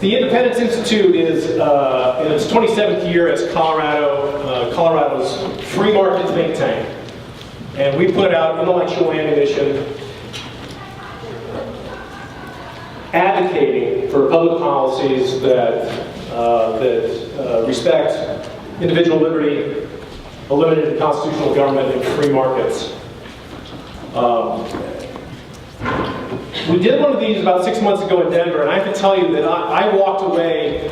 The Independence Institute is in its 27th year as Colorado's free market think tank. And we put out intellectual ammunition advocating for public policies that respect individual liberty, a limited constitutional government, and free markets. We did one of these about 6 months ago in Denver, and I have to tell you that I walked away,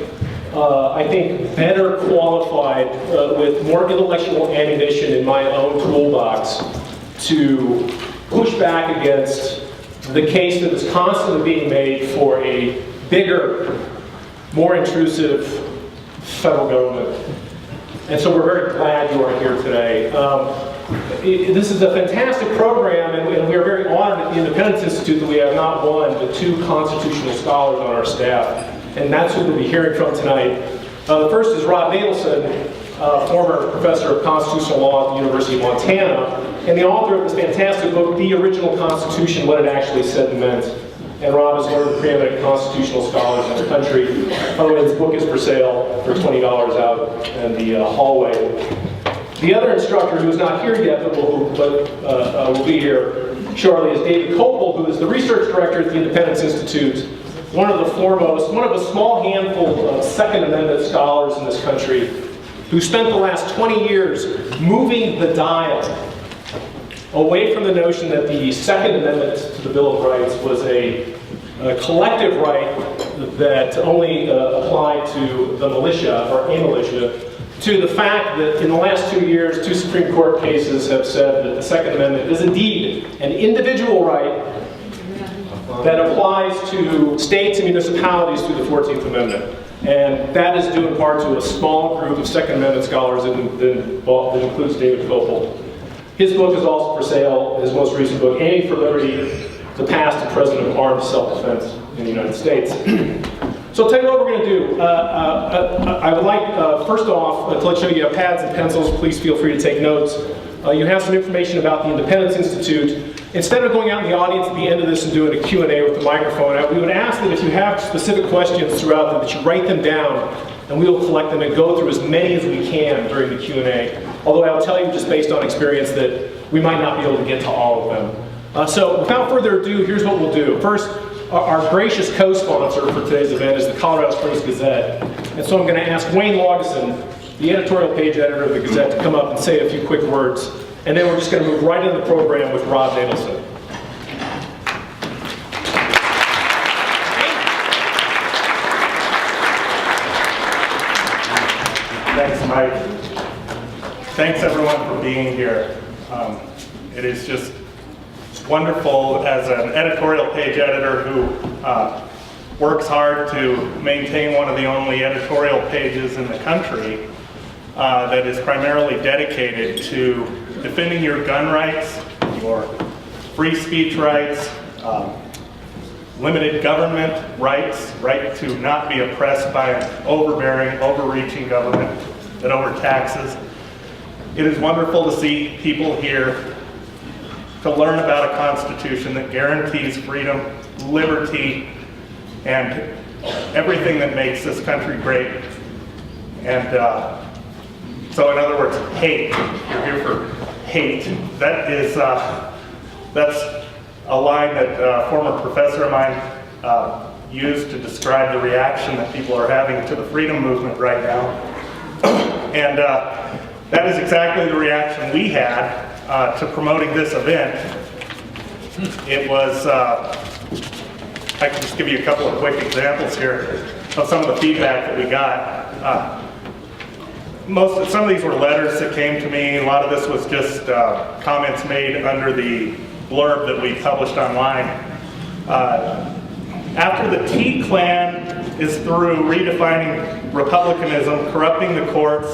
I think, better qualified with more intellectual ammunition in my own toolbox to push back against the case that is constantly being made for a bigger, more intrusive federal government. And so we're very glad you are here today. This is a fantastic program, and we are very honored at the Independence Institute that we have not one, but 2 constitutional scholars on our staff. And that's who we'll be hearing from tonight. The first is Rob Natelson, former professor of constitutional law at the University of Montana, and the author of this fantastic book, The Original Constitution, What It Actually Said and Meant. And Rob is one of the preeminent constitutional scholars in the country. By the way, his book is for sale for $20 out in the hallway. The other instructor, who is not here yet, but will be here shortly, is David Kopel, who is the research director at the Independence Institute, one of the foremost, one of a small handful of Second Amendment scholars in this country, who spent the last 20 years moving the dial away from the notion that the Second Amendment to the Bill of Rights was a collective right that only applied to the militia or a militia, to the fact that in the last 2 years, 2 Supreme Court cases have said that the Second Amendment is indeed an individual right that applies to states and municipalities through the 14th Amendment. And that is due in part to a small group of Second Amendment scholars that includes David Kopel. His book is also for sale, his most recent book, Aiming for Liberty, the Past and Present of Armed Self-Defense in the United States. So I'll tell you what we're going to do. I would like, first off, to let you have pads and pencils. Please feel free to take notes. You have some information about the Independence Institute. Instead of going out in the audience at the end of this and doing a Q&A with the microphone, we would ask that if you have specific questions throughout that you write them down, and we will collect them and go through as many as we can during the Q&A. Although I'll tell you just based on experience that we might not be able to get to all of them. So without further ado, here's what we'll do. First, our gracious co-sponsor for today's event is the Colorado Springs Gazette. And so I'm going to ask Wayne Laugesen, the editorial page editor of the Gazette, to come up and say a few quick words. And then we're just going to move right into the program with Rob Natelson. Thanks, Mike. Thanks, everyone, for being here. It is just wonderful as an editorial page editor who works hard to maintain one of the only editorial pages in the country that is primarily dedicated to defending your gun rights, your free speech rights, limited government rights, right to not be oppressed by an overbearing, overreaching government that overtaxes. It is wonderful to see people here to learn about a Constitution that guarantees freedom, liberty, and everything that makes this country great. And so in other words, hate. You're here for hate. That is, that's a line that a former professor of mine used to describe the reaction that people are having to the freedom movement right now. And that is exactly the reaction we had to promoting this event. It was, I can just give you a couple of quick examples here of some of the feedback that we got. Some of these were letters that came to me. A lot of this was just comments made under the blurb that we published online. After the T-Clan is through redefining republicanism, corrupting the courts,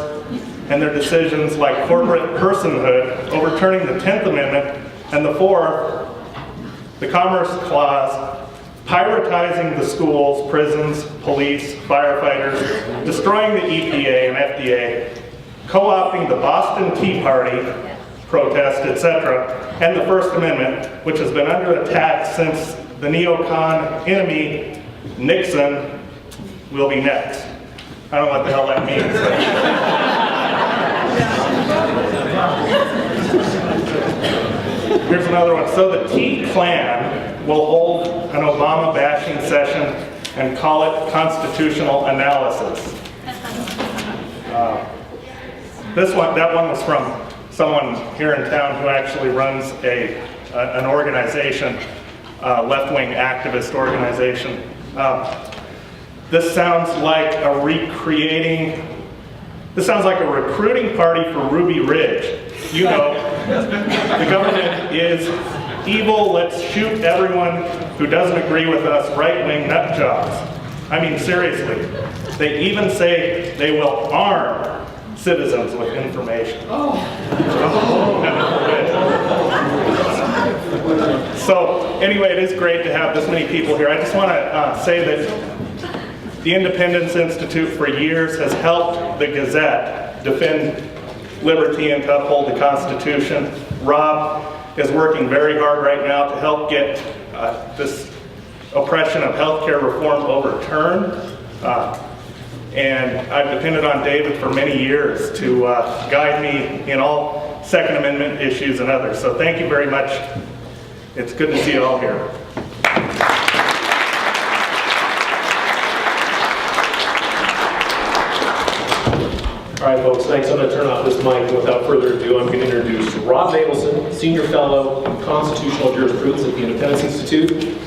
and their decisions like corporate personhood, overturning the 10th Amendment, and the 4th, the Commerce Clause, privatizing the schools, prisons, police, firefighters, destroying the EPA and FDA, co-opting the Boston Tea Party protest, etc., and the First Amendment, which has been under attack since the neocon enemy, Nixon, will be next. I don't know what the hell that means. Here's another one. So the T Klan will hold an Obama bashing session and call it constitutional analysis. That one was from someone here in town who actually runs an organization, left-wing activist organization. This sounds like a recruiting party for Ruby Ridge. You know, the government is evil, let's shoot everyone who doesn't agree with us, right-wing nut jobs. I mean, seriously. They even say they will arm citizens with information. So anyway, it is great to have this many people here. I just want to say that the Independence Institute for years has helped the Gazette defend liberty and to uphold the Constitution. Rob is working very hard right now to help get this oppression of healthcare reform overturned. And I've depended on David for many years to guide me in all Second Amendment issues and others. So thank you very much. It's good to see you all here. All right, folks, thanks. I'm going to turn off this mic. Without further ado, I'm going to introduce Rob Natelson, Senior Fellow in Constitutional Jurisprudence at the Independence Institute,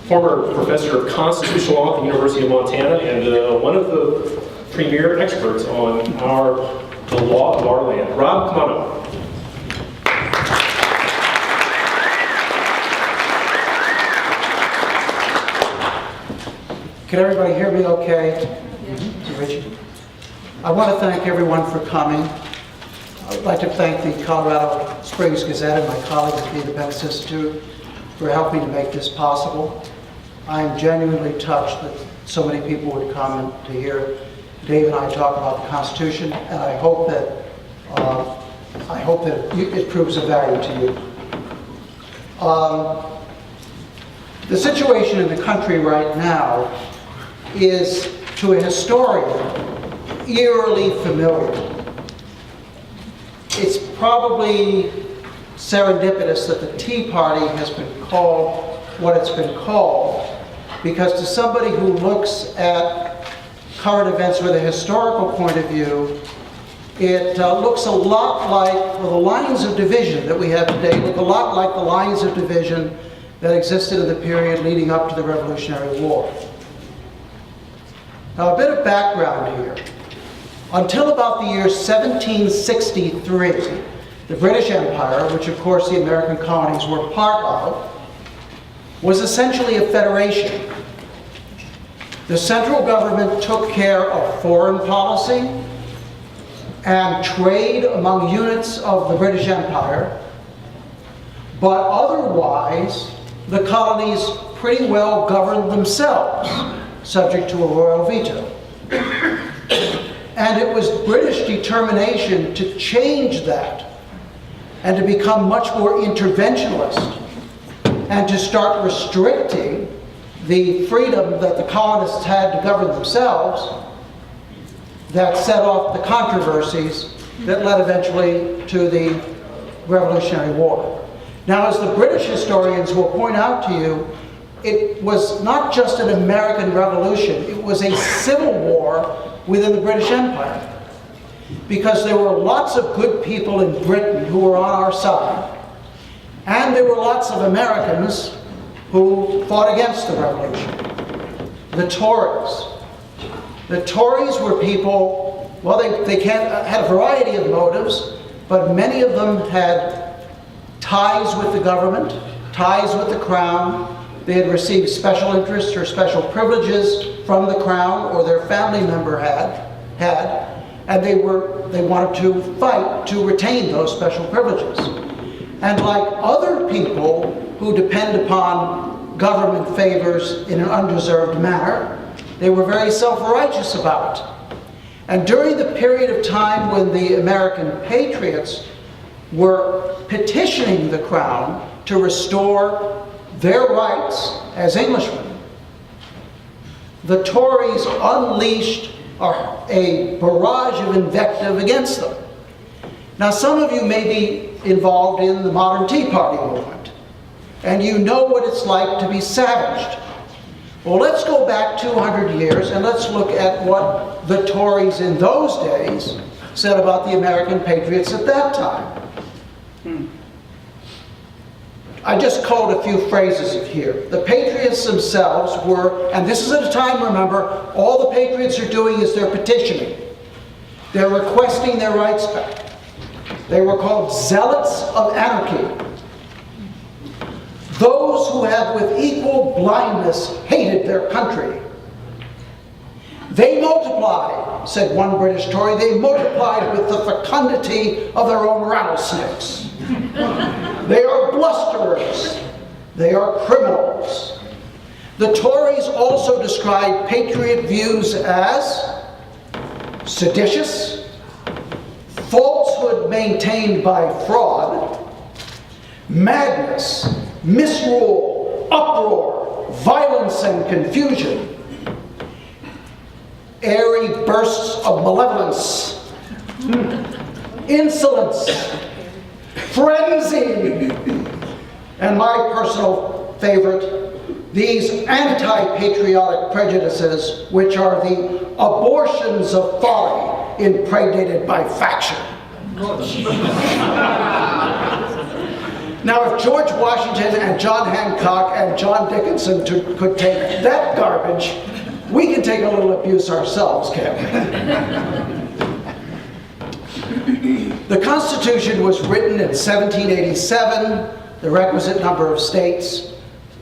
former Professor of Constitutional Law at the University of Montana, and one of the premier experts on the law of our land. Rob, come on up. Can everybody hear me okay? Richard? I want to thank everyone for coming. I would like to thank the Colorado Springs Gazette and my colleagues at the Independence Institute for helping to make this possible. I am genuinely touched that so many people would come to hear Dave and I talk about the Constitution, and I hope that it proves of value to you. The situation in the country right now is, to a historian, eerily familiar. It's probably serendipitous that the Tea Party has been called what it's been called, because to somebody who looks at current events with a historical point of view, it looks a lot like, well, the lines of division that we have today look a lot like the lines of division that existed in the period leading up to the Revolutionary War. Now, a bit of background here. Until about the year 1763, the British Empire, which of course the American colonies were part of, was essentially a federation. The central government took care of foreign policy and trade among units of the British Empire, but otherwise the colonies pretty well governed themselves, subject to a royal veto. And it was British determination to change that and to become much more interventionist and to start restricting the freedom that the colonists had to govern themselves that set off the controversies that led eventually to the Revolutionary War. Now, as the British historians will point out to you, it was not just an American Revolution, it was a civil war within the British Empire. Because there were lots of good people in Britain who were on our side, and there were lots of Americans who fought against the revolution. The Tories. The Tories were people, well, they had a variety of motives, but many of them had ties with the government, ties with the crown. They had received special interests or special privileges from the crown, or their family member had, and they wanted to fight to retain those special privileges. And like other people who depend upon government favors in an undeserved manner, they were very self-righteous about it. And during the period of time when the American patriots were petitioning the crown to restore their rights as Englishmen, the Tories unleashed a barrage of invective against them. Now, some of you may be involved in the modern Tea Party movement, and you know what it's like to be savaged. Well, let's go back 200 years and let's look at what the Tories in those days said about the American patriots at that time. I just quote a few phrases here. The patriots themselves were, and this is at a time, remember, all the patriots are doing is they're petitioning. They're requesting their rights back. They were called zealots of anarchy. Those who have with equal blindness hated their country. They multiplied, said one British Tory, they multiplied with the fecundity of their own rattlesnakes. They are blusterers. They are criminals. The Tories also described patriot views as seditious, falsehood maintained by fraud, madness, misrule, uproar, violence and confusion, airy bursts of malevolence, insolence, frenzy, and my personal favorite, these anti-patriotic prejudices, which are the abortions of folly impregnated by faction. Now, if George Washington and John Hancock and John Dickinson could take that garbage, we can take a little abuse ourselves, can't we? The Constitution was written in 1787. The requisite number of states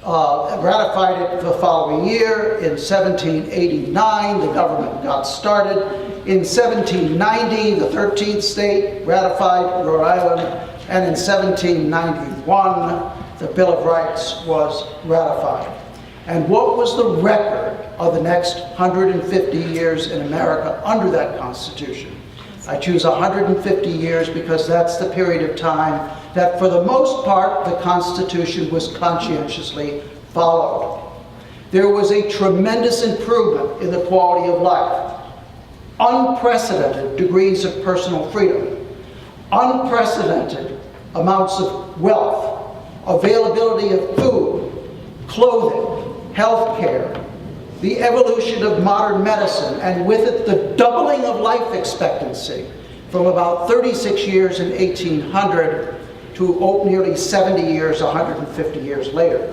ratified it the following year. In 1789, the government got started. In 1790, the 13th state ratified, Rhode Island, and in 1791, the Bill of Rights was ratified. And what was the record of the next 150 years in America under that Constitution? I choose 150 years because that's the period of time that, for the most part, the Constitution was conscientiously followed. There was a tremendous improvement in the quality of life, unprecedented degrees of personal freedom, unprecedented amounts of wealth, availability of food, clothing, health care, the evolution of modern medicine, and with it the doubling of life expectancy from about 36 years in 1800 to nearly 70 years 150 years later.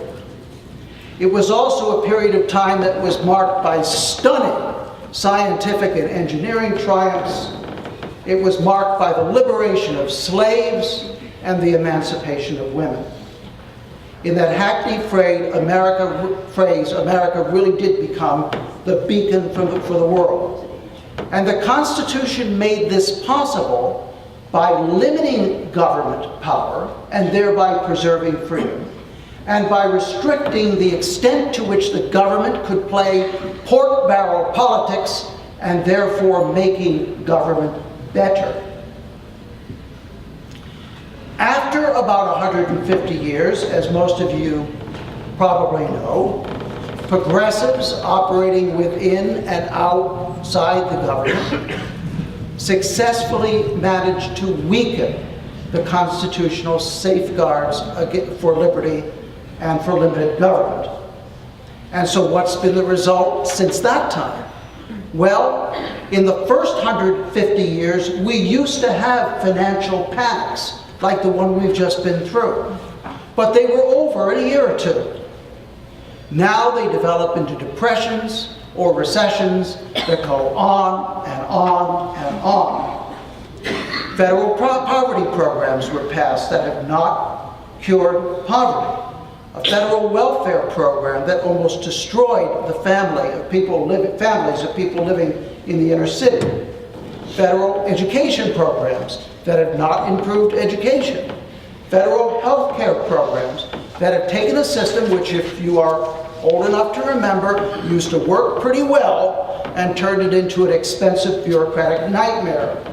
It was also a period of time that was marked by stunning scientific and engineering triumphs. It was marked by the liberation of slaves and the emancipation of women. In that hackneyed phrase, America really did become the beacon for the world. And the Constitution made this possible by limiting government power and thereby preserving freedom, and by restricting the extent to which the government could play pork barrel politics and therefore making government better. After about 150 years, as most of you probably know, progressives operating within and outside the government successfully managed to weaken the constitutional safeguards for liberty and for limited government. And so what's been the result since that time? Well, in the first 150 years, we used to have financial panics, like the one we've just been through. But they were over in a year or two. Now they develop into depressions or recessions that go on and on and on. Federal poverty programs were passed that have not cured poverty. A federal welfare program that almost destroyed the families of people living in the inner city. Federal education programs that have not improved education. Federal health care programs that have taken a system which, if you are old enough to remember, used to work pretty well and turned it into an expensive bureaucratic nightmare.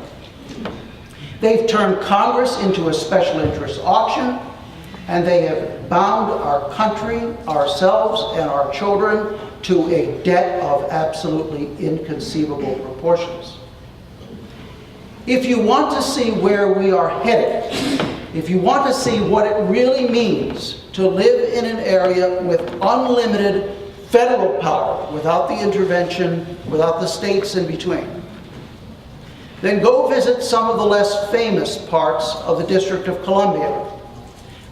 They've turned Congress into a special interest auction, and they have bound our country, ourselves, and our children to a debt of absolutely inconceivable proportions. If you want to see where we are headed, if you want to see what it really means to live in an area with unlimited federal power, without the intervention, without the states in between, then go visit some of the less famous parts of the District of Columbia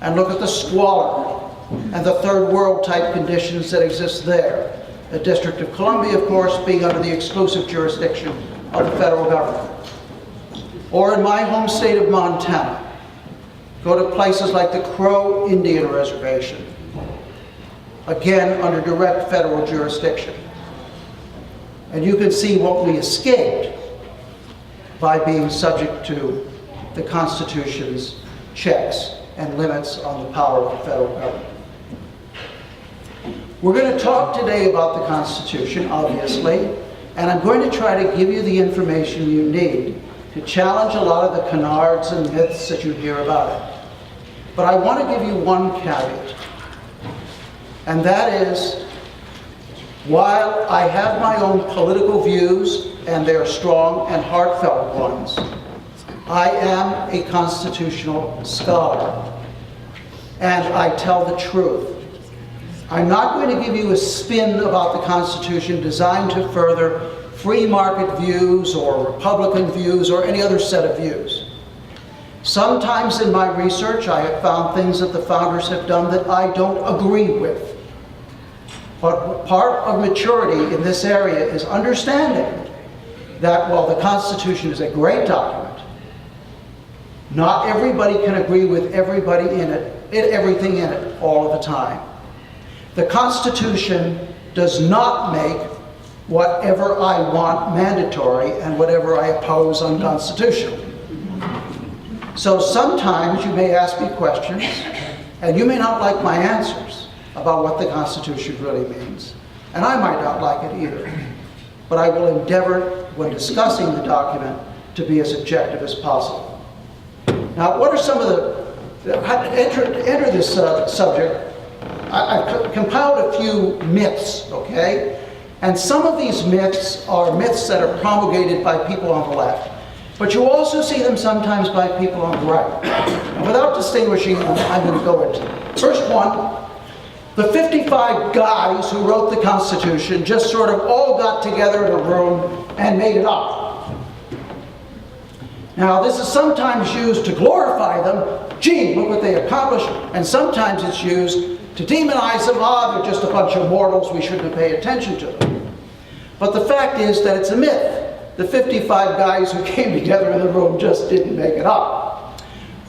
and look at the squalor and the third world type conditions that exist there. The District of Columbia, of course, being under the exclusive jurisdiction of the federal government. Or in my home state of Montana, go to places like the Crow Indian Reservation, again under direct federal jurisdiction. And you can see what we escaped by being subject to the Constitution's checks and limits on the power of the federal government. We're going to talk today about the Constitution, obviously, and I'm going to try to give you the information you need to challenge a lot of the canards and myths that you hear about it. But I want to give you one caveat, and that is, while I have my own political views, and they're strong and heartfelt ones, I am a constitutional scholar, and I tell the truth. I'm not going to give you a spin about the Constitution designed to further free market views or Republican views or any other set of views. Sometimes in my research I have found things that the founders have done that I don't agree with. But part of maturity in this area is understanding that while the Constitution is a great document, not everybody can agree with everybody in it, everything in it, all of the time. The Constitution does not make whatever I want mandatory and whatever I oppose unconstitutional. So sometimes you may ask me questions, and you may not like my answers about what the Constitution really means. And I might not like it either. But I will endeavor, when discussing the document, to be as objective as possible. Now, what are some of the... To enter this subject, I've compiled a few myths, okay? And some of these myths are myths that are promulgated by people on the left. But you also see them sometimes by people on the right. And without distinguishing them, I'm going to go into them. First one, the 55 guys who wrote the Constitution just sort of all got together in a room and made it up. Now, this is sometimes used to glorify them. Gee, look what they accomplished. And sometimes it's used to demonize them. Ah, they're just a bunch of mortals. We shouldn't pay attention to them. But the fact is that it's a myth. The 55 guys who came together in the room just didn't make it up.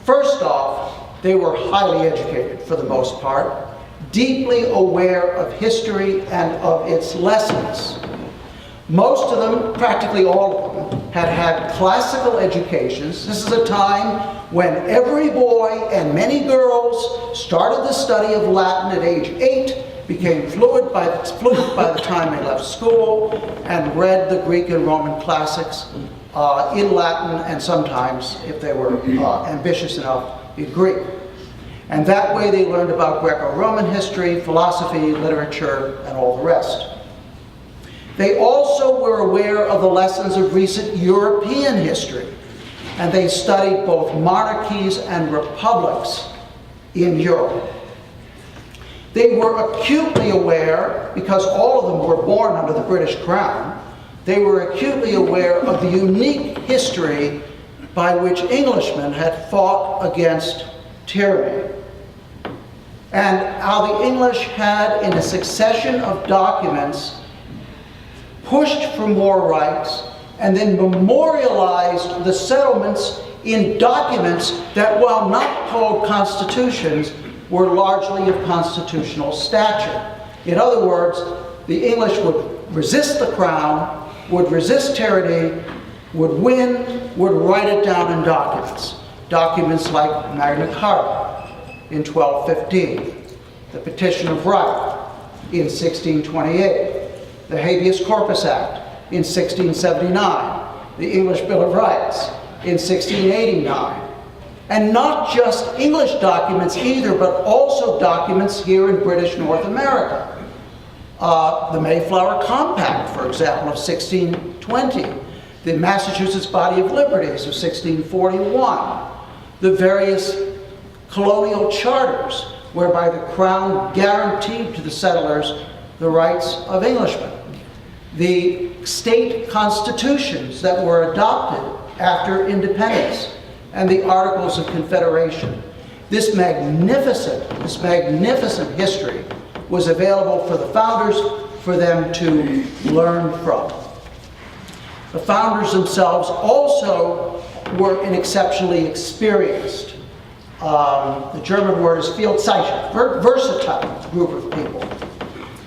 First off, they were highly educated for the most part, deeply aware of history and of its lessons. Most of them, practically all of them, had had classical educations. This is a time when every boy and many girls started the study of Latin at age 8, became fluent by the time they left school, and read the Greek and Roman classics in Latin, and sometimes, if they were ambitious enough, in Greek. And that way they learned about Greco-Roman history, philosophy, literature, and all the rest. They also were aware of the lessons of recent European history, and they studied both monarchies and republics in Europe. They were acutely aware, because all of them were born under the British Crown, they were acutely aware of the unique history by which Englishmen had fought against tyranny, and how the English had, in a succession of documents, pushed for more rights, and then memorialized the settlements in documents that, while not called constitutions, were largely of constitutional stature. In other words, the English would resist the crown, would resist tyranny, would win, would write it down in documents. Documents like Magna Carta in 1215, the Petition of Right in 1628, the Habeas Corpus Act in 1679, the English Bill of Rights in 1689. And not just English documents either, but also documents here in British North America. The Mayflower Compact, for example, of 1620. The Massachusetts Body of Liberties of 1641. The various colonial charters whereby the Crown guaranteed to the settlers the rights of Englishmen. The state constitutions that were adopted after independence and the Articles of Confederation. This magnificent history was available for the founders for them to learn from. The founders themselves also were an exceptionally experienced, the German word is Vielzeichner, versatile group of people.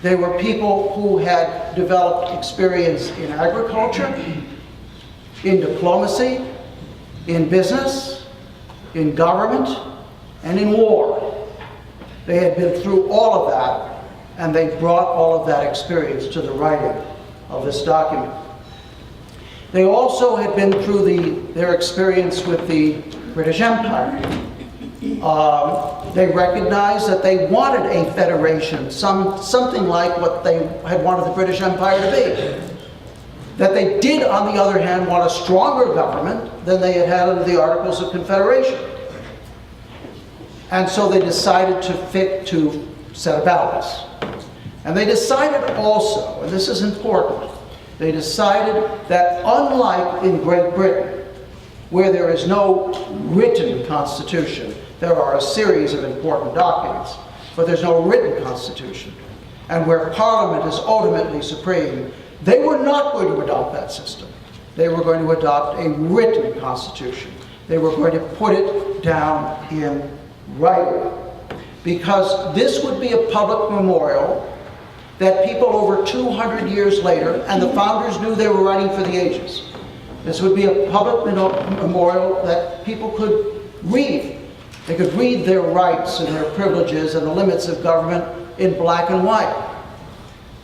They were people who had developed experience in agriculture, in diplomacy, in business, in government, and in war. They had been through all of that, and they brought all of that experience to the writing of this document. They also had been through their experience with the British Empire. They recognized that they wanted a federation, something like what they had wanted the British Empire to be. That they did, on the other hand, want a stronger government than they had had under the Articles of Confederation. And so they decided to set a balance. And they decided also, and this is important, they decided that unlike in Great Britain, where there is no written constitution, there are a series of important documents, but there's no written constitution, and where Parliament is ultimately supreme, they were not going to adopt that system. They were going to adopt a written constitution. They were going to put it down in writing, because this would be a public memorial that people over 200 years later, and the founders knew they were writing for the ages. This would be a public memorial that people could read. They could read their rights and their privileges and the limits of government in black and white.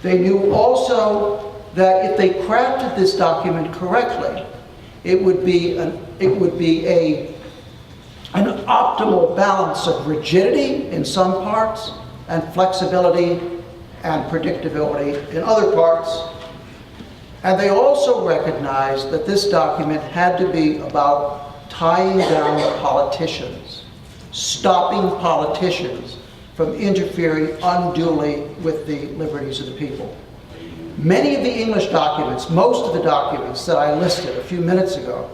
They knew also that if they crafted this document correctly, it would be an optimal balance of rigidity in some parts and flexibility and predictability in other parts. And they also recognized that this document had to be about tying down politicians, stopping politicians from interfering unduly with the liberties of the people. Many of the English documents, most of the documents that I listed a few minutes ago,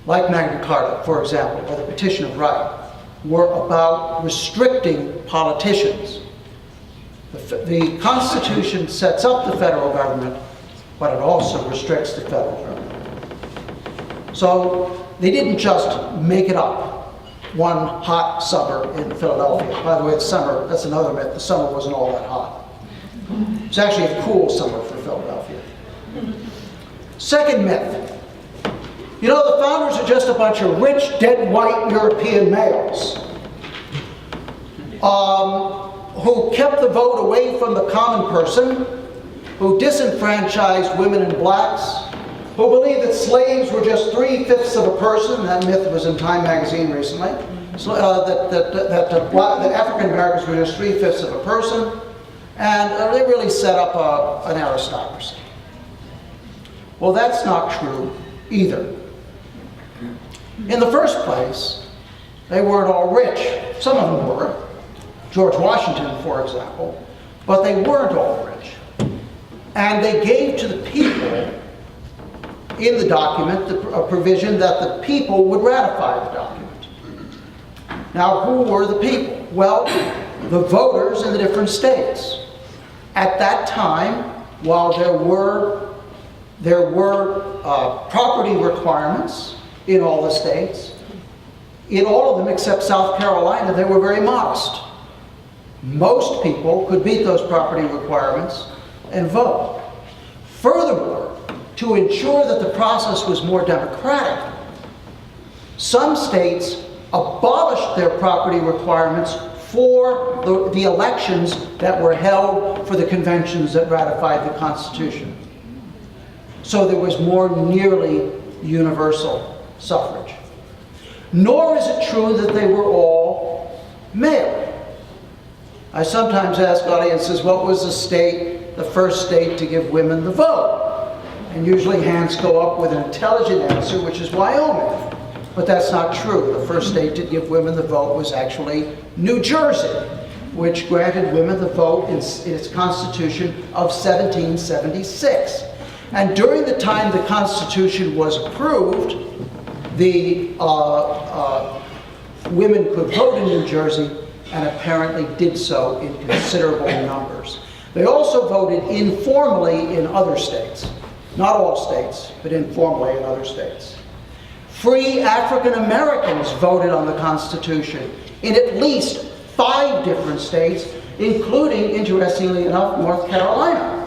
like Magna Carta, for example, or the Petition of Right, were about restricting politicians. The Constitution sets up the federal government, but it also restricts the federal government. So they didn't just make it up one hot summer in Philadelphia. By the way, the summer, that's another myth, the summer wasn't all that hot. It was actually a cool summer for Philadelphia. Second myth. You know, the founders are just a bunch of rich, dead white European males who kept the vote away from the common person, who disenfranchised women and blacks, who believed that slaves were just 3/5 of a person. That myth was in Time magazine recently. So, that African Americans were just 3/5 of a person, and they really set up an aristocracy. Well, that's not true either. In the first place, they weren't all rich. Some of them were. George Washington, for example. But they weren't all rich. And they gave to the people in the document a provision that the people would ratify the document. Now, who were the people? Well, the voters in the different states. At that time, while there were property requirements in all the states, in all of them except South Carolina, they were very modest. Most people could meet those property requirements and vote. Furthermore, to ensure that the process was more democratic, some states abolished their property requirements for the elections that were held for the conventions that ratified the Constitution. So there was more nearly universal suffrage. Nor is it true that they were all male. I sometimes ask audiences, what was the state the first state to give women the vote. And usually hands go up with an intelligent answer, which is Wyoming. But that's not true. The first state to give women the vote was actually New Jersey, which granted women the vote in its constitution of 1776. And during the time the Constitution was approved, the women could vote in New Jersey, and apparently did so in considerable numbers. They also voted informally in other states. Not all states, but informally in other states. Free African Americans voted on the Constitution in at least 5 different states, including, interestingly enough, North Carolina.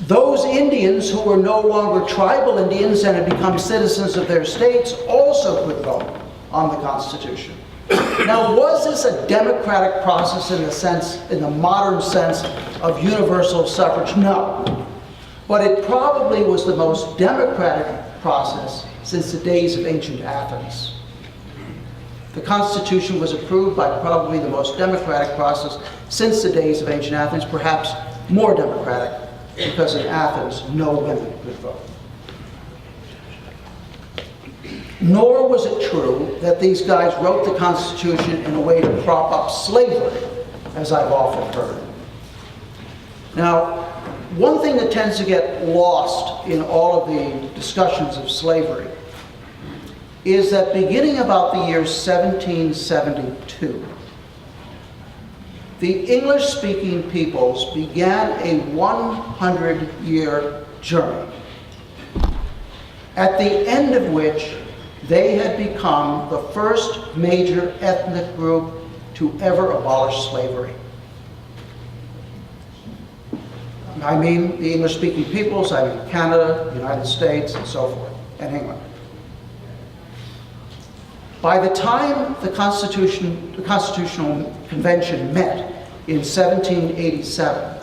Those Indians who were no longer tribal Indians and had become citizens of their states also could vote on the Constitution. Now, was this a democratic process in the modern sense of universal suffrage? No. But it probably was the most democratic process since the days of ancient Athens. The Constitution was approved by probably the most democratic process since the days of ancient Athens, perhaps more democratic, because in Athens, no women could vote. Nor was it true that these guys wrote the Constitution in a way to prop up slavery, as I've often heard. Now, one thing that tends to get lost in all of the discussions of slavery is that beginning about the year 1772, the English-speaking peoples began a 100-year journey, at the end of which they had become the first major ethnic group to ever abolish slavery. I mean the English-speaking peoples, I mean Canada, the United States, and so forth, and England. By the time the Constitutional Convention met in 1787,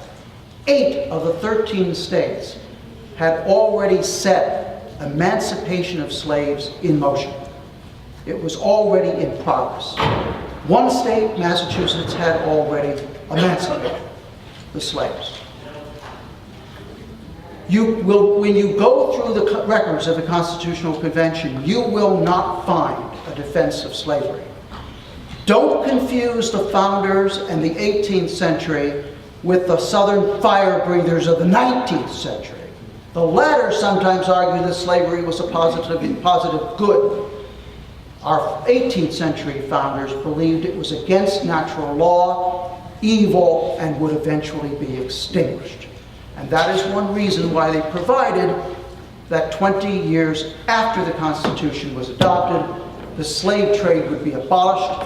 8 of the 13 states had already set emancipation of slaves in motion. It was already in progress. One state, Massachusetts, had already emancipated the slaves. When you go through the records of the Constitutional Convention, you will not find a defense of slavery. Don't confuse the founders and the 18th century with the Southern fire breathers of the 19th century. The latter sometimes argue that slavery was a positive good. Our 18th century founders believed it was against natural law, evil, and would eventually be extinguished. And that is one reason why they provided that 20 years after the Constitution was adopted, the slave trade would be abolished,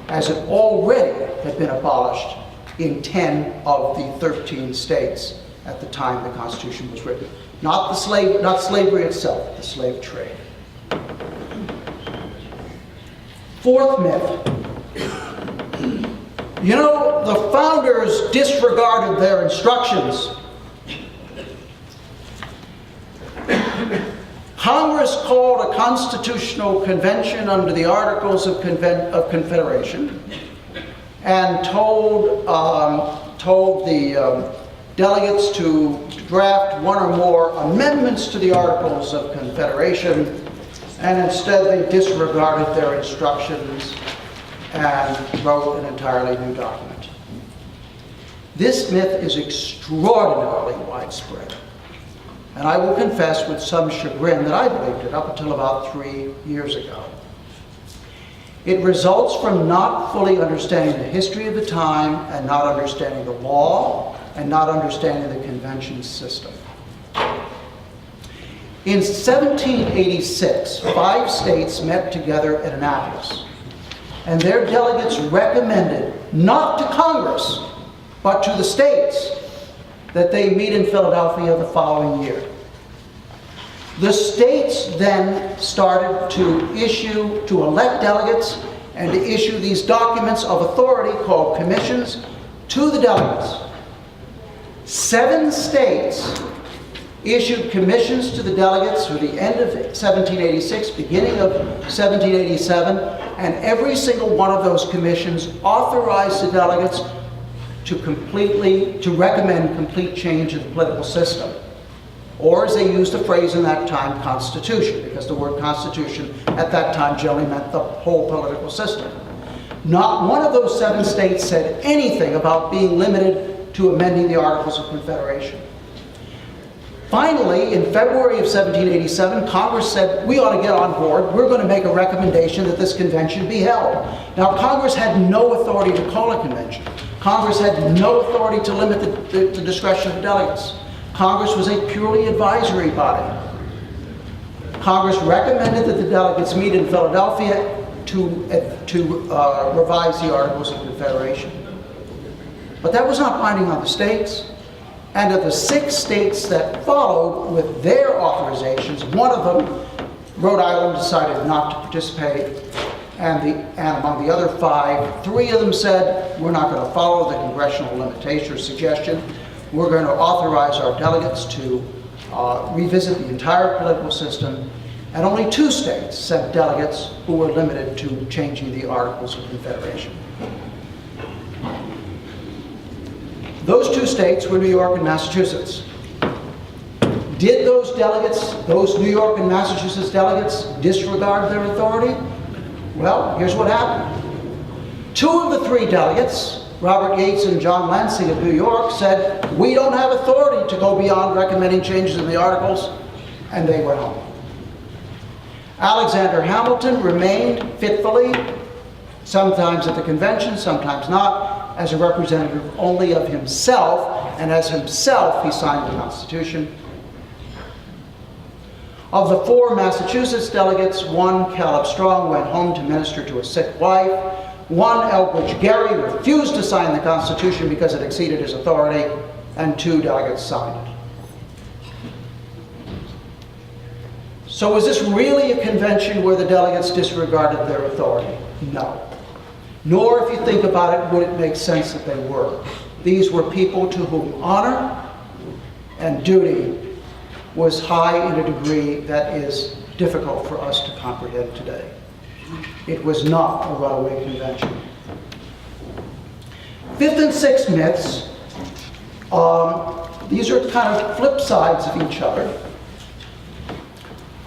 as it already had been abolished in 10 of the 13 states at the time the Constitution was written. Not slavery itself, the slave trade. Fourth myth. You know, the founders disregarded their instructions. Congress called a constitutional convention under the Articles of Confederation and told the delegates to draft one or more amendments to the Articles of Confederation, and instead they disregarded their instructions and wrote an entirely new document. This myth is extraordinarily widespread. And I will confess with some chagrin that I believed it up until about 3 years ago. It results from not fully understanding the history of the time and not understanding the law and not understanding the convention system. In 1786, 5 states met together at Annapolis, and their delegates recommended, not to Congress, but to the states, that they meet in Philadelphia the following year. The states then started to elect delegates and to issue these documents of authority called commissions to the delegates. 7 states issued commissions to the delegates through the end of 1786, beginning of 1787, and every single one of those commissions authorized the delegates to recommend complete change of the political system. Or, as they used the phrase in that time, constitution, because the word constitution at that time generally meant the whole political system. Not one of those 7 states said anything about being limited to amending the Articles of Confederation. Finally, in February of 1787, Congress said, we ought to get on board. We're going to make a recommendation that this convention be held. Now, Congress had no authority to call a convention. Congress had no authority to limit the discretion of delegates. Congress was a purely advisory body. Congress recommended that the delegates meet in Philadelphia to revise the Articles of Confederation. But that was not binding on the states. And of the 6 states that followed with their authorizations, one of them, Rhode Island, decided not to participate. And among the other 5, 3 of them said, we're not going to follow the congressional limitation or suggestion. We're going to authorize our delegates to revisit the entire political system. And only 2 states sent delegates who were limited to changing the Articles of Confederation. Those 2 states were New York and Massachusetts. Did those delegates, those New York and Massachusetts delegates, disregard their authority? Well, here's what happened. 2 of the 3 delegates, Robert Yates and John Lansing of New York, said, we don't have authority to go beyond recommending changes in the Articles, and they went home. Alexander Hamilton remained fitfully, sometimes at the convention, sometimes not, as a representative only of himself, and as himself he signed the Constitution. Of the 4 Massachusetts delegates, 1, Caleb Strong, went home to minister to a sick wife. 1, Elbridge Gerry, refused to sign the Constitution because it exceeded his authority, and 2 delegates signed it. So was this really a convention where the delegates disregarded their authority? No. Nor, if you think about it, would it make sense that they were. These were people to whom honor and duty was high in a degree that is difficult for us to comprehend today. It was not a runaway convention. 5th and 6th myths, these are kind of flip sides of each other.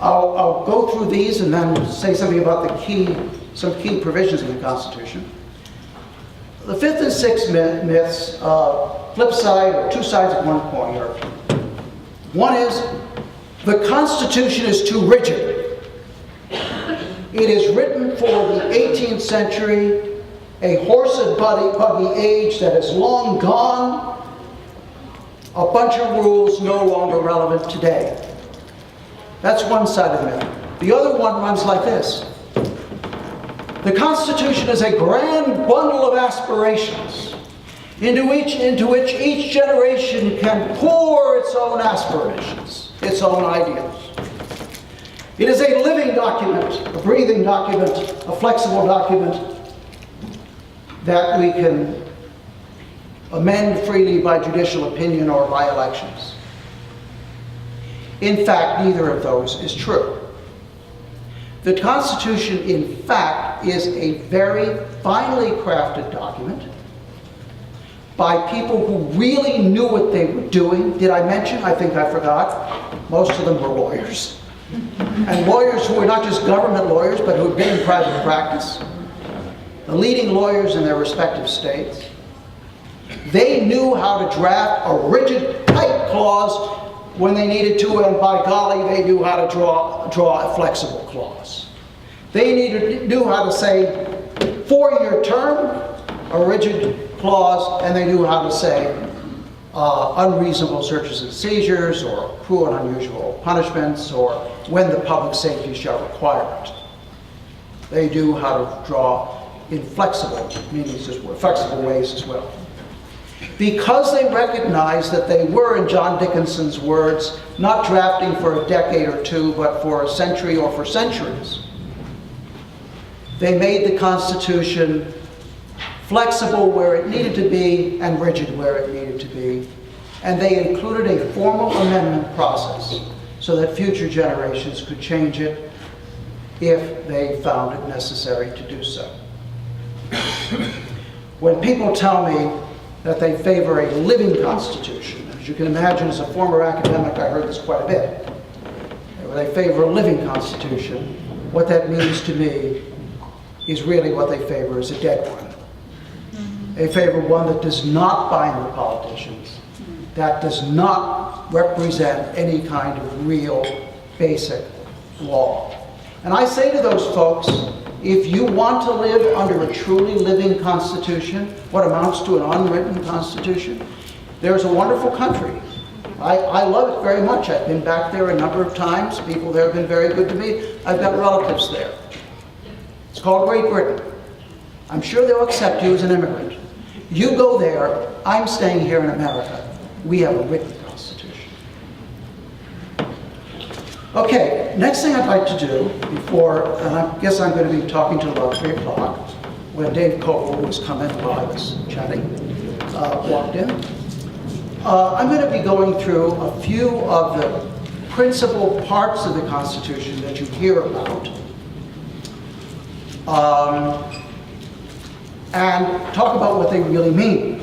I'll go through these and then say something about some key provisions in the Constitution. The 5th and 6th myths, flip side, or 2 sides of one coin here. One is, the Constitution is too rigid. It is written for the 18th century, a horse and buggy age that is long gone, a bunch of rules no longer relevant today. That's one side of the myth. The other one runs like this. The Constitution is a grand bundle of aspirations into which each generation can pour its own aspirations, its own ideals. It is a living document, a breathing document, a flexible document that we can amend freely by judicial opinion or by elections. In fact, neither of those is true. The Constitution, in fact, is a very finely crafted document by people who really knew what they were doing. Did I mention? I think I forgot. Most of them were lawyers. And lawyers who were not just government lawyers, but who had been in private practice. The leading lawyers in their respective states. They knew how to draft a rigid, tight clause when they needed to, and by golly, they knew how to draw a flexible clause. They knew how to say 4-year term, a rigid clause, and they knew how to say unreasonable searches and seizures, or cruel and unusual punishments, or when the public safety shall require it. They knew how to draw in flexible meanings as well, flexible ways as well. Because they recognized that they were, in John Dickinson's words, not drafting for a decade or 2, but for a century or for centuries. They made the Constitution flexible where it needed to be and rigid where it needed to be. And they included a formal amendment process so that future generations could change it if they found it necessary to do so. When people tell me that they favor a living constitution. As you can imagine, as a former academic, I heard this quite a bit. They favor a living constitution. What that means to me is really what they favor is a dead one. They favor one that does not bind the politicians, that does not represent any kind of real basic law. And I say to those folks, if you want to live under a truly living constitution, what amounts to an unwritten constitution, there's a wonderful country. I love it very much. I've been back there a number of times. People there have been very good to me. I've got relatives there. It's called Great Britain. I'm sure they'll accept you as an immigrant. You go there, I'm staying here in America. We have a written constitution. Okay, next thing I'd like to do before, and I guess I'm going to be talking till about 3 o'clock, when Dave Kopel was coming while I was chatting, walked in. I'm going to be going through a few of the principal parts of the Constitution that you hear about, and talk about what they really mean.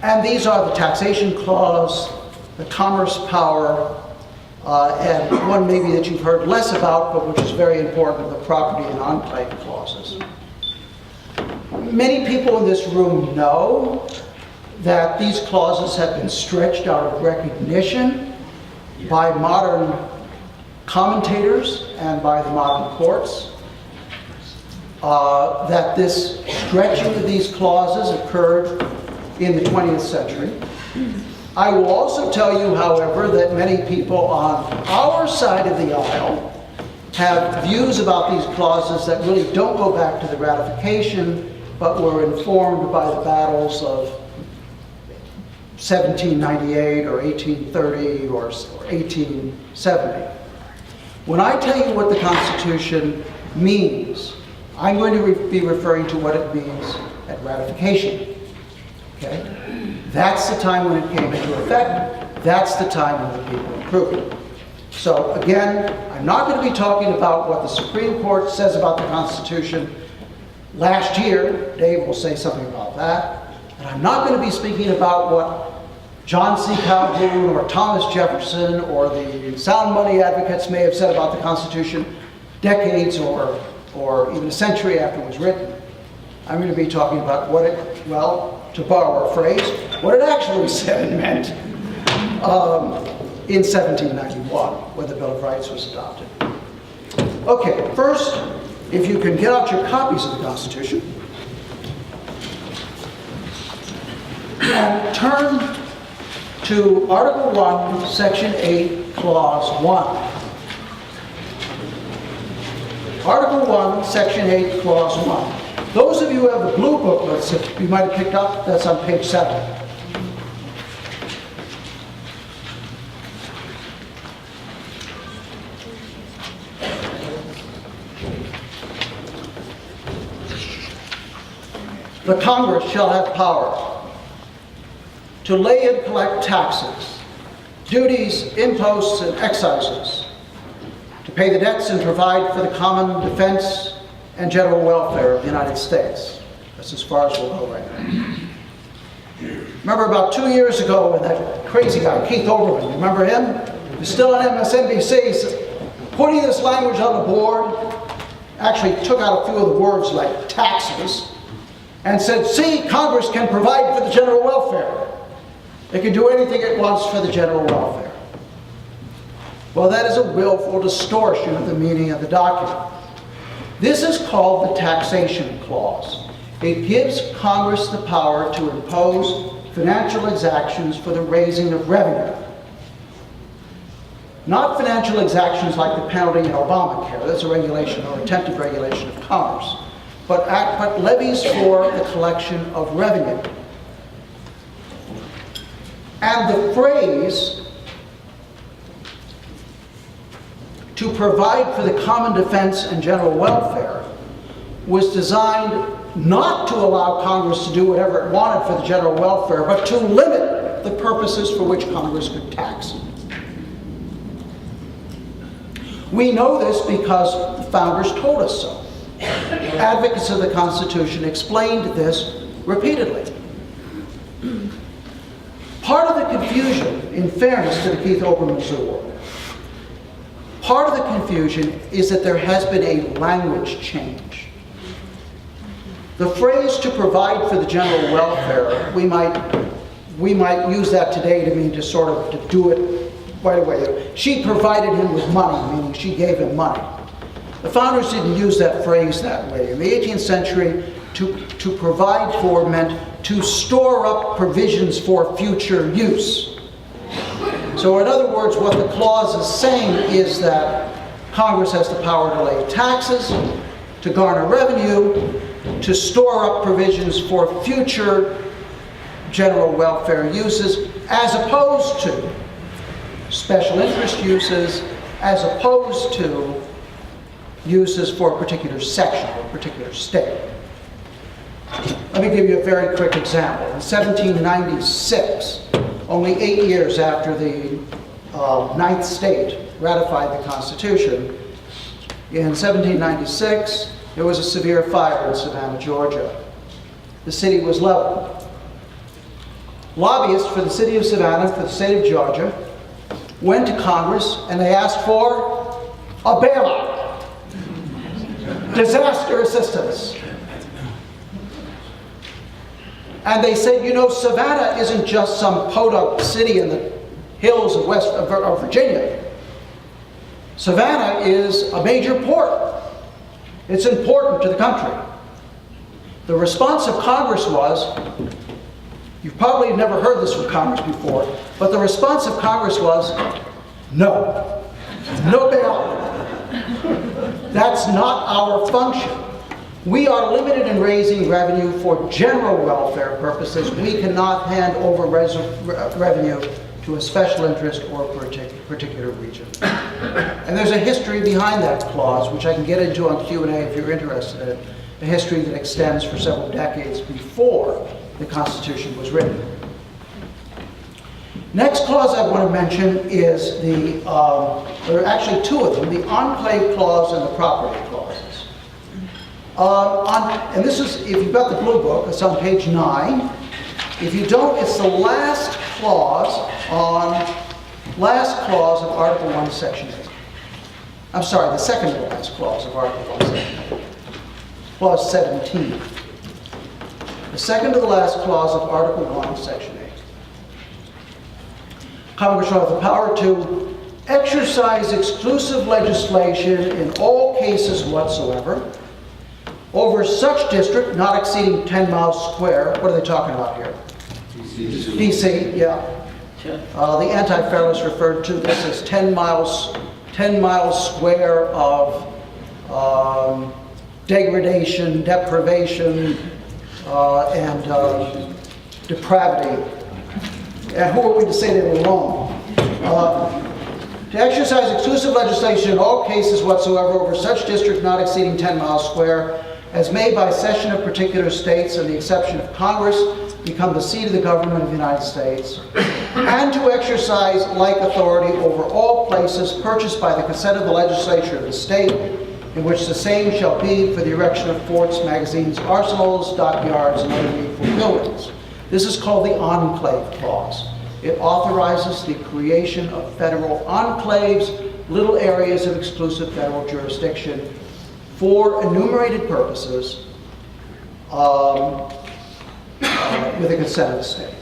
And these are the Taxation Clause, the Commerce Power, and one maybe that you've heard less about, but which is very important, the Property and Enclave Clauses. Many people in this room know that these clauses have been stretched out of recognition by modern commentators and by the modern courts. That this stretching of these clauses occurred in the 20th century. I will also tell you, however, that many people on our side of the aisle have views about these clauses that really don't go back to the ratification, but were informed by the battles of 1798 or 1830 or 1870. When I tell you what the Constitution means, I'm going to be referring to what it means at ratification. Okay? That's the time when it came into effect. That's the time when the people approved it. So again, I'm not going to be talking about what the Supreme Court says about the Constitution. Last year, Dave will say something about that. And I'm not going to be speaking about what John C. Calhoun or Thomas Jefferson or the sound money advocates may have said about the Constitution decades or even a century after it was written. I'm going to be talking about what it, well, to borrow a phrase, what it actually said and meant in 1791 when the Bill of Rights was adopted. Okay, first, if you can get out your copies of the Constitution and turn to Article 1, Section 8, Clause 1. Article 1, Section 8, Clause 1. Those of you who have the blue booklets that you might have picked up, that's on page 7. The Congress shall have power to lay and collect taxes, duties, imposts, and excises, to pay the debts and provide for the common defense and general welfare of the United States. That's as far as we'll go right now. Remember about 2 years ago when that crazy guy, Keith Overman, remember him? He was still on MSNBC, putting this language on the board, actually took out a few of the words like taxes, and said, see, Congress can provide for the general welfare. It can do anything it wants for the general welfare. Well, that is a willful distortion of the meaning of the document. This is called the Taxation Clause. It gives Congress the power to impose financial exactions for the raising of revenue. Not financial exactions like the penalty in Obamacare, that's a regulation or attempted regulation of commerce, but levies for the collection of revenue. And the phrase, to provide for the common defense and general welfare, was designed not to allow Congress to do whatever it wanted for the general welfare, but to limit the purposes for which Congress could tax. We know this because the founders told us so. Advocates of the Constitution explained this repeatedly. Part of the confusion, in fairness to the Keith Olbermann's award, part of the confusion is that there has been a language change. The phrase "to provide for the general welfare," we might use that today to mean to do it right away. She provided him with money, meaning she gave him money. The founders didn't use that phrase that way. In the 18th century, to provide for meant to store up provisions for future use. So in other words, what the clause is saying is that Congress has the power to lay taxes, to garner revenue, to store up provisions for future general welfare uses, as opposed to special interest uses, as opposed to uses for a particular section or a particular state. Let me give you a very quick example. In 1796, only 8 years after the ninth state ratified the Constitution, in 1796, there was a severe fire in Savannah, Georgia. The city was leveled. Lobbyists for the city of Savannah, for the state of Georgia, went to Congress and they asked for a bailout, disaster assistance. And they said, you know, Savannah isn't just some podunk city in the hills of Virginia. Savannah is a major port. It's important to the country. The response of Congress was, you've probably never heard this from Congress before, but the response of Congress was, no. No bailout. That's not our function. We are limited in raising revenue for general welfare purposes. We cannot hand over revenue to a special interest or a particular region. And there's a history behind that clause, which I can get into on Q&A if you're interested in it, a history that extends for several decades before the Constitution was written. Next clause I want to mention is there are actually two of them, the Enclave Clause and the Property Clauses. And this is, if you've got the blue book, it's on page 9. If you don't, it's the last clause of Article 1, Section 8. I'm sorry, the second to the last clause of Article 1, Section 8. Clause 17. The second to the last clause of Article 1, Section 8. Congress shall have the power to exercise exclusive legislation in all cases whatsoever over such district not exceeding 10 miles square. What are they talking about here? DC, yeah. The Anti-Federalists referred to this as 10 miles square of degradation, deprivation, and depravity. And who are we to say they were wrong? To exercise exclusive legislation in all cases whatsoever over such district not exceeding 10 miles square, as may by session of particular states and the exception of Congress become the seat of the government of the United States, and to exercise like authority over all places purchased by the consent of the legislature of the state, in which the same shall be for the erection of forts, magazines, arsenals, dockyards, and other needful buildings. This is called the Enclave Clause. It authorizes the creation of federal enclaves, little areas of exclusive federal jurisdiction, for enumerated purposes with the consent of the state.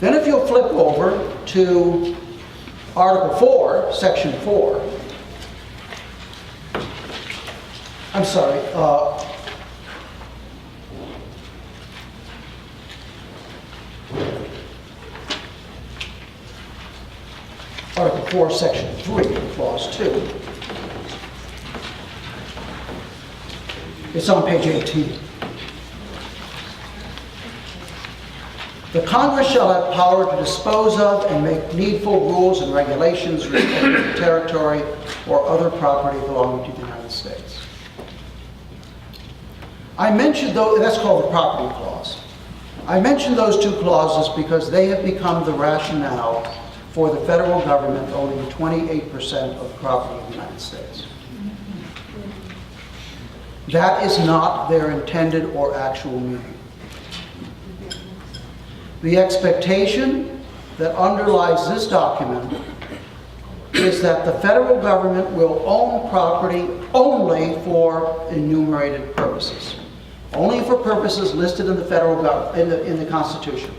Then if you'll flip over to Article 4, Section 4, I'm sorry, Article 4, Section 3, Clause 2. It's on page 18. The Congress shall have power to dispose of and make needful rules and regulations respecting the territory or other property belonging to the United States. I mentioned those, that's called the Property Clause. I mentioned those two clauses because they have become the rationale for the federal government owning 28% of the property of the United States. That is not their intended or actual meaning. The expectation that underlies this document is that the federal government will own property only for enumerated purposes. Only for purposes listed in the federal government, in the Constitution.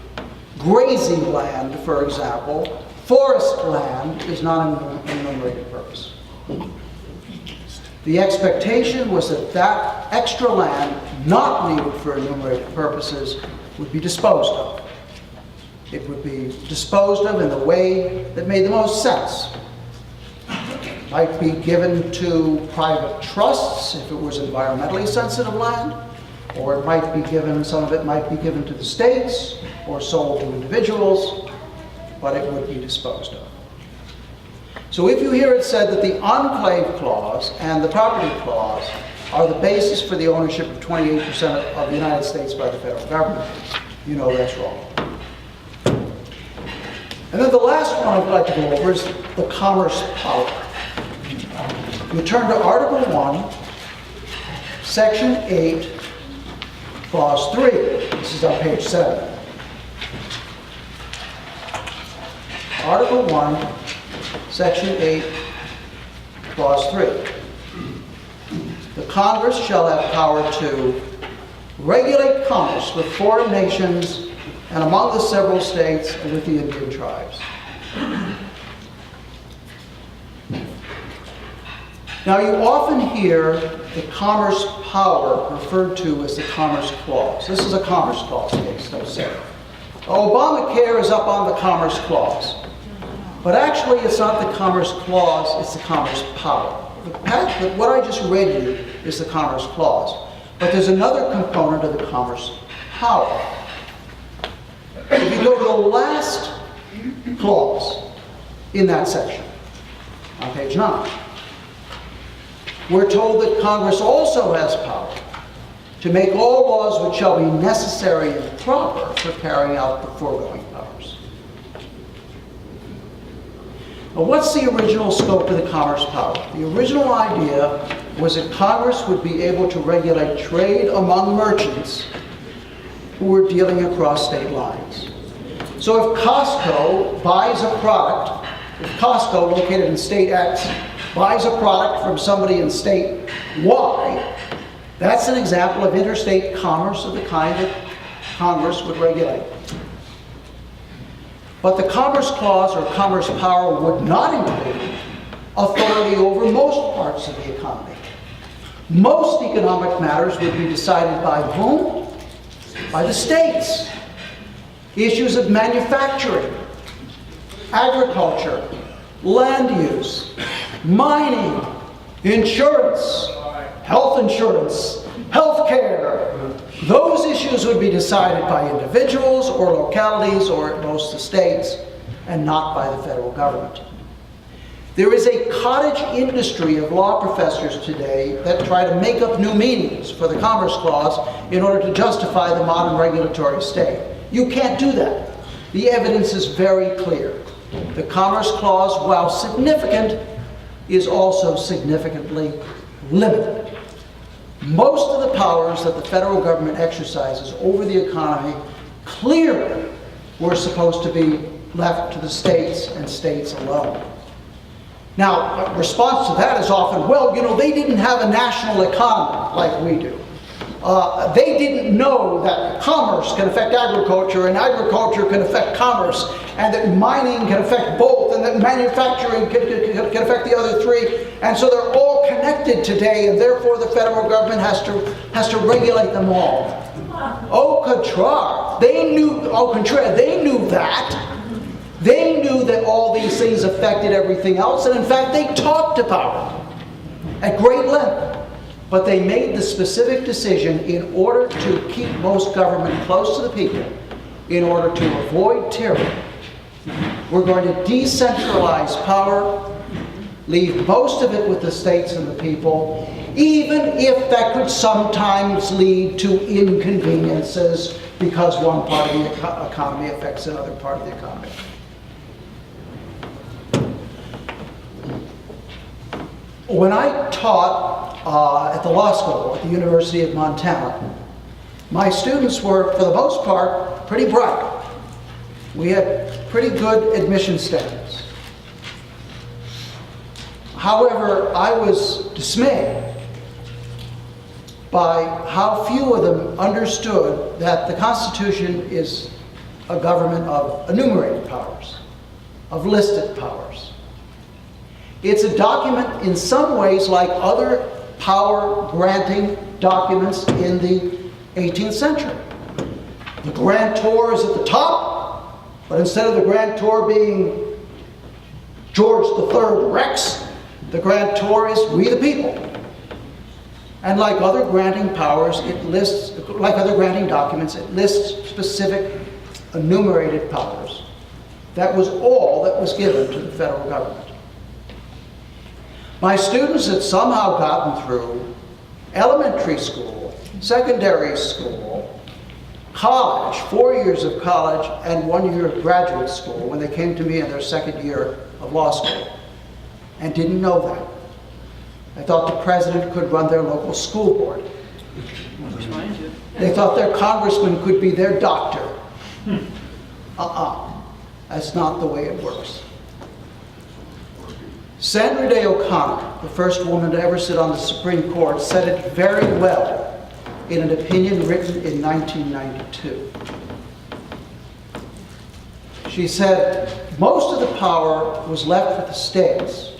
Grazing land, for example, forest land is not an enumerated purpose. The expectation was that that extra land, not needed for enumerated purposes, would be disposed of. It would be disposed of in the way that made the most sense. It might be given to private trusts if it was environmentally sensitive land, or it might be given, some of it might be given to the states or sold to individuals, but it would be disposed of. So if you hear it said that the Enclave Clause and the Property Clause are the basis for the ownership of 28% of the United States by the federal government, you know that's wrong. And then the last one I'd like to go over is the commerce power. You turn to Article 1, Section 8, Clause 3. This is on page 7. Article 1, Section 8, Clause 3. The Congress shall have power to regulate commerce with foreign nations and among the several states and with the Indian tribes. Now, you often hear the commerce power referred to as the Commerce Clause. This is a Commerce Clause case, don't say. Obamacare is up on the Commerce Clause. But actually, it's not the Commerce Clause, it's the Commerce Power. What I just read you is the Commerce Clause. But there's another component of the Commerce Power. If you go to the last clause in that section, on page 9, we're told that Congress also has power to make all laws which shall be necessary and proper for carrying out the foregoing powers. Now, what's the original scope of the commerce power? The original idea was that Congress would be able to regulate trade among merchants who were dealing across state lines. So if Costco buys a product, if Costco, located in state X, buys a product from somebody in state Y, that's an example of interstate commerce of the kind that Congress would regulate. But the Commerce Clause or Commerce Power would not include authority over most parts of the economy. Most economic matters would be decided by whom? By the states. Issues of manufacturing, agriculture, land use, mining, insurance, health insurance, health care. Those issues would be decided by individuals or localities or at most the states and not by the federal government. There is a cottage industry of law professors today that try to make up new meanings for the Commerce Clause in order to justify the modern regulatory state. You can't do that. The evidence is very clear. The Commerce Clause, while significant, is also significantly limited. Most of the powers that the federal government exercises over the economy clearly were supposed to be left to the states and states alone. Now, a response to that is often, well, you know, they didn't have a national economy like we do. They didn't know that commerce can affect agriculture and agriculture can affect commerce and that mining can affect both and that manufacturing can affect the other three. And so they're all connected today and therefore the federal government has to regulate them all. Au contraire, they knew that. They knew that all these things affected everything else, and in fact they talked about it at great length. But they made the specific decision in order to keep most government close to the people, in order to avoid tyranny. We're going to decentralize power, leave most of it with the states and the people, even if that could sometimes lead to inconveniences because one part of the economy affects another part of the economy. When I taught at the law school at the University of Montana, my students were, for the most part, pretty bright. We had pretty good admission standards. However, I was dismayed by how few of them understood that the Constitution is a government of enumerated powers, of listed powers. It's a document in some ways like other power-granting documents in the 18th century. The grantor is at the top, but instead of the grantor being George III Rex, the grantor is we the people. And like other granting powers, it lists, like other granting documents, it lists specific enumerated powers. That was all that was given to the federal government. My students had somehow gotten through elementary school, secondary school, college, 4 years of college, and 1 year of graduate school when they came to me in their second year of law school, and didn't know that. I thought the president could run their local school board. They thought their congressman could be their doctor. That's not the way it works. Sandra Day O'Connor, the first woman to ever sit on the Supreme Court, said it very well in an opinion written in 1992. She said, most of the power was left with the states,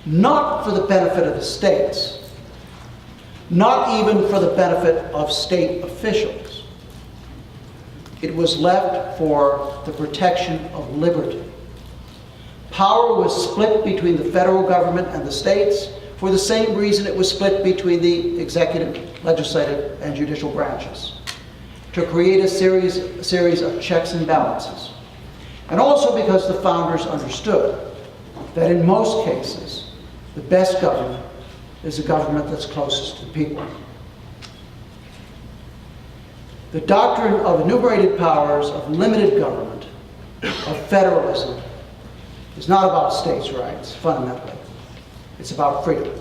not for the benefit of the states, not even for the benefit of state officials. It was left for the protection of liberty. Power was split between the federal government and the states for the same reason it was split between the executive, legislative, and judicial branches, to create a series of checks and balances. And also because the founders understood that in most cases, the best government is a government that's closest to the people. The doctrine of enumerated powers, of limited government, of federalism, is not about states' rights, fundamentally. It's about freedom.